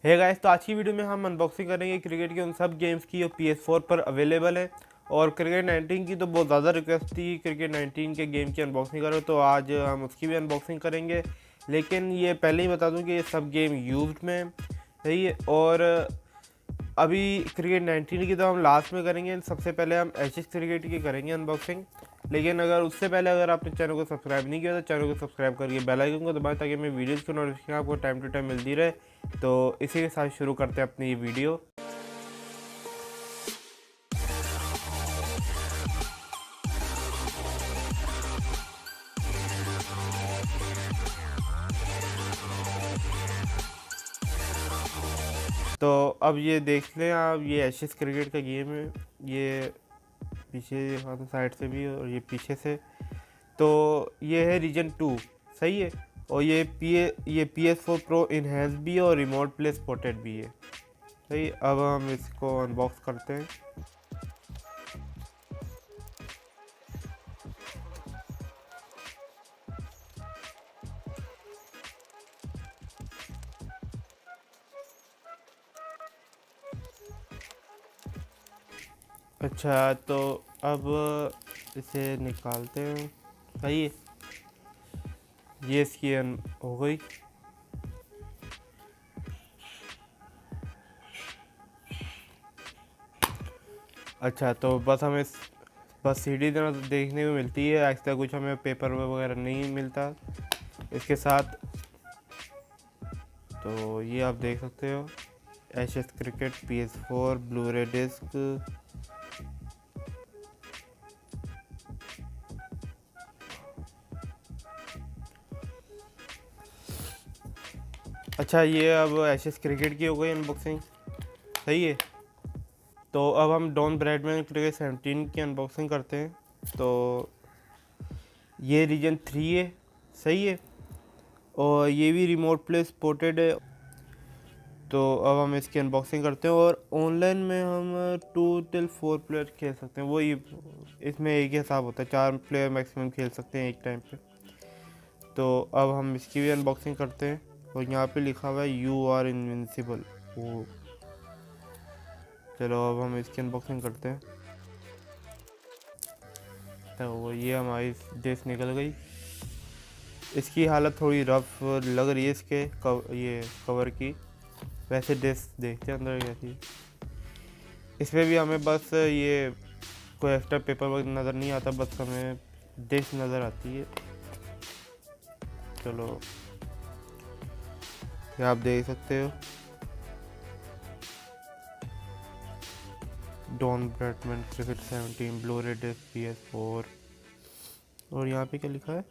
है गाइस, तो आज की वीडियो में हम अनबॉक्सिंग करेंगे क्रिकेट के उन सब गेम्स की जो PS4 पर अवेलेबल है। और क्रिकेट 19 की तो बहुत ज़्यादा रिक्वेस्ट थी क्रिकेट 19 के गेम की अनबॉक्सिंग करो, तो आज हम उसकी भी अनबॉक्सिंग करेंगे। लेकिन ये पहले ही बता दूं कि ये सब गेम यूज्ड में सही है। और अभी क्रिकेट 19 की तो हम लास्ट में करेंगे। सबसे पहले हम एशेस क्रिकेट की करेंगे अनबॉक्सिंग। लेकिन अगर उससे पहले अगर आपने चैनल को सब्सक्राइब नहीं किया तो चैनल को सब्सक्राइब करके बेल आइकन को दबाएं ताकि मेरी वीडियोज़ की नोटिफिकेशन आपको टाइम टू टाइम मिलती रहे। तो इसी के साथ शुरू करते हैं अपनी ये वीडियो। तो अब ये देख लें आप, ये एशेस क्रिकेट का गेम है। ये पीछे हाथ साइड से भी और ये पीछे से। तो ये है रीजन 2 सही है। और ये PS4 प्रो इनहेंस भी है और रिमोट प्ले सपोर्टेड भी है सही। अब हम इसको अनबॉक्स करते हैं। अच्छा, तो अब इसे निकालते हैं सही है। ये इसकी हो गई। अच्छा, तो बस सीडी देखने को मिलती है, एक्स्ट्रा कुछ हमें पेपर वगैरह नहीं मिलता इसके साथ। तो ये आप देख सकते हो, एशेस क्रिकेट PS4 ब्लू रे डिस्क। अच्छा, ये अब एशेस क्रिकेट की हो गई अनबॉक्सिंग सही है। तो अब हम डॉन ब्रैडमैन क्रिकेट 17 की अनबॉक्सिंग करते हैं। तो ये रीजन 3 है सही है। और ये भी रिमोट प्ले सपोर्टेड है। तो अब हम इसकी अनबॉक्सिंग करते हैं। और ऑनलाइन में हम 2 till 4 प्लेयर खेल सकते हैं। वही इसमें एक ही हिसाब होता है, 4 प्लेयर मैक्सिमम खेल सकते हैं एक टाइम पे। तो अब हम इसकी भी अनबॉक्सिंग करते हैं। और यहाँ पे लिखा हुआ है यू आर इनविंसिबल। वो चलो अब हम इसकी अनबॉक्सिंग करते हैं। तो ये हमारी डिस्क निकल गई। इसकी हालत थोड़ी रफ लग रही है इसके ये कवर की। वैसे डिस्क देखते हैं अंदर कैसी। इसमें भी हमें बस ये कोई एक्स्ट्रा पेपर वर्क नज़र नहीं आता, बस हमें डिस्क नज़र आती है। चलो ये आप देख सकते हो, डॉन ब्रैडमैन क्रिकेट 17 ब्लू रे डिस्क PS4। और यहाँ पे क्या लिखा है,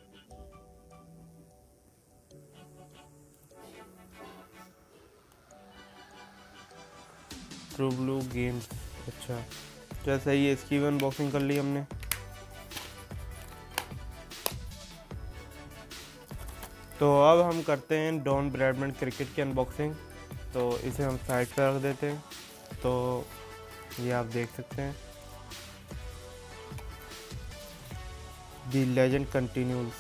ट्रू ब्लू गेम्स। अच्छा, जैसे ही इसकी भी अनबॉक्सिंग कर ली हमने। तो अब हम करते हैं डॉन ब्रैडमैन क्रिकेट की अनबॉक्सिंग। तो इसे हम साइड पर रख देते हैं। तो ये आप देख सकते हैं, the legend continues,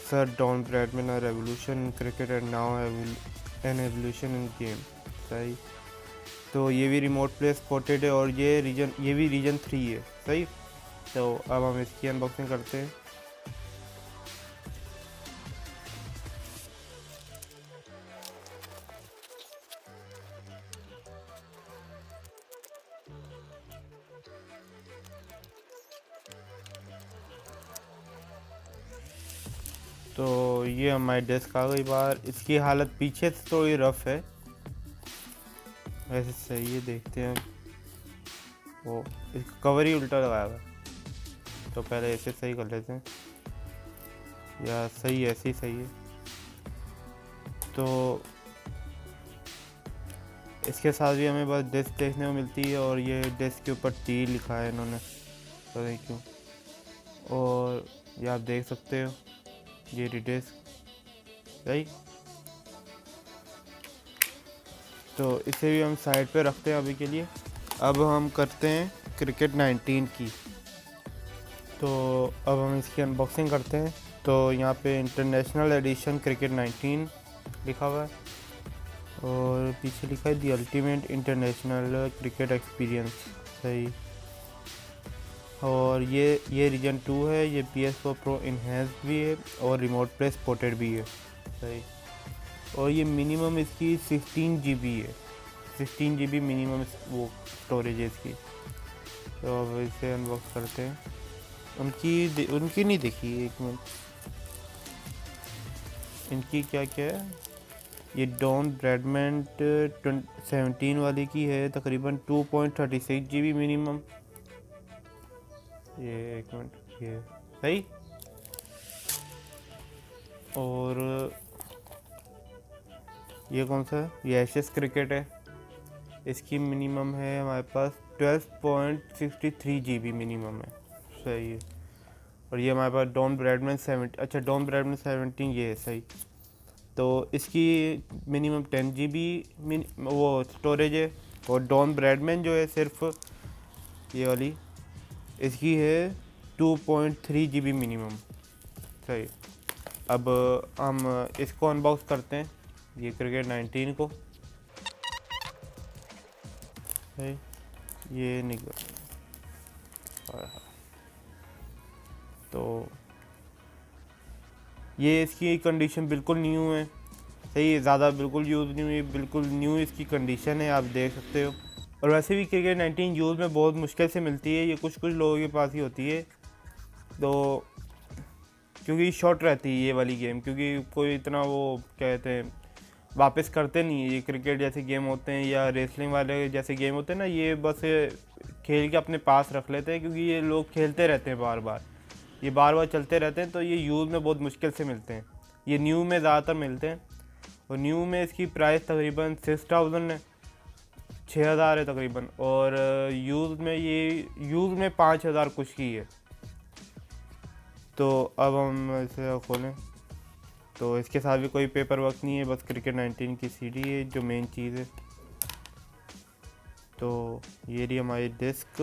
sir Don Bradman a revolution in cricket and now an evolution in game सही। तो ये भी रिमोट प्ले सपोर्टेड है और ये भी रीजन 3 है सही। तो अब हम इसकी अनबॉक्सिंग करते हैं। तो ये हमारी डेस्क आ गई बाहर। इसकी हालत पीछे से थोड़ी रफ है, वैसे सही है। देखते हैं, वो इसका कवर ही उल्टा लगाया हुआ है। तो पहले ऐसे सही कर लेते हैं, या सही ऐसे ही सही है। तो इसके साथ भी हमें बस डेस्क देखने को मिलती है। और ये डेस्क के ऊपर T लिखा है इन्होंने, पता नहीं क्यों। और ये आप देख सकते हो, ये डेस्क सही। तो इसे भी हम साइड पे रखते हैं अभी के लिए। अब हम करते हैं क्रिकेट 19 की। तो अब हम इसकी अनबॉक्सिंग करते हैं। तो यहाँ पे इंटरनेशनल एडिशन क्रिकेट 19 लिखा हुआ है। और पीछे लिखा है the ultimate international cricket experience. सही। और ये रीजन 2 है, ये PS4 प्रो इन्हेंस्ड भी है और रिमोट प्ले सपोर्टेड भी है। सही। और ये मिनिमम इसकी 16 GB है, 16 GB मिनिमम वो स्टोरेज है इसकी। तो अब इसे अनबॉक्स करते हैं। उनकी नहीं देखी, एक मिनट, इनकी क्या क्या है। ये डॉन ब्रैडमैन 17 वाली की है तकरीबन 2.36 GB मिनिमम। ये एक मिनट, ये सही। और ये कौन सा है, ये एशेस क्रिकेट है, इसकी मिनिमम है हमारे पास 12.63 GB मिनिमम है। सही है। और ये हमारे पास डॉन ब्रैडमैन 70, अच्छा डॉन ब्रैडमैन 17 ये है। सही। तो इसकी मिनिमम 10 GB वो स्टोरेज है। और डॉन ब्रैडमैन जो है सिर्फ ये वाली, इसकी है 2.3 GB मिनिमम। सही। अब हम इसको अनबॉक्स करते हैं, ये क्रिकेट 19 को। सही। ये निकल, तो ये इसकी कंडीशन बिल्कुल न्यू है। सही है, ज़्यादा बिल्कुल यूज़ नहीं हुई, बिल्कुल न्यू इसकी कंडीशन है, आप देख सकते हो। और वैसे भी क्रिकेट 19 यूज़ में बहुत मुश्किल से मिलती है, ये कुछ लोगों के पास ही होती है। तो क्योंकि शॉर्ट रहती है ये वाली गेम, क्योंकि कोई इतना वो कहते हैं वापस करते नहीं है। ये क्रिकेट जैसे गेम होते हैं या रेसलिंग वाले जैसे गेम होते हैं ना, ये बस खेल के अपने पास रख लेते हैं, क्योंकि ये लोग खेलते रहते हैं बार बार, ये बार बार चलते रहते हैं। तो ये यूज़ में बहुत मुश्किल से मिलते हैं, ये न्यू में ज़्यादातर मिलते हैं। और न्यू में इसकी प्राइस तकरीबन 6000 है, 6000 है तकरीबन। और यूज़ में 5000 कुछ की है। तो अब हम इसे खोलें, तो इसके साथ भी कोई पेपर वर्क नहीं है, बस क्रिकेट 19 की CD है जो मेन चीज़ है। तो ये रही हमारी डिस्क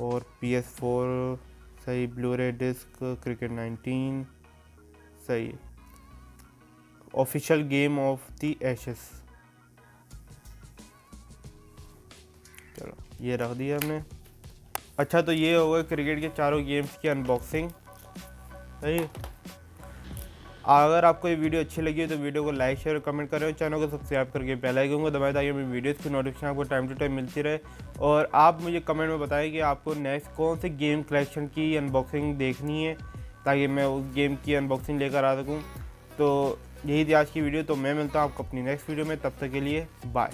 और PS4। सही। Blu ray disc cricket 19। सही। Official game of the Ashes. चलो ये रख दिया हमने। अच्छा, तो ये हो गए क्रिकेट के चारों गेम्स की अनबॉक्सिंग। सही। अगर आपको ये वीडियो अच्छी लगी है तो वीडियो को लाइक शेयर और कमेंट करें, चैनल को सब्सक्राइब करके बेल आइकन को दबाएं ताकि मेरी वीडियोस की नोटिफिकेशन आपको टाइम टू टाइम मिलती रहे। और आप मुझे कमेंट में बताएं कि आपको नेक्स्ट कौन से गेम कलेक्शन की अनबॉक्सिंग देखनी है, ताकि मैं उस गेम की अनबॉक्सिंग लेकर आ सकूँ। तो यही थी आज की वीडियो। तो मैं मिलता हूँ आपको अपनी नेक्स्ट वीडियो में, तब तक के लिए बाय।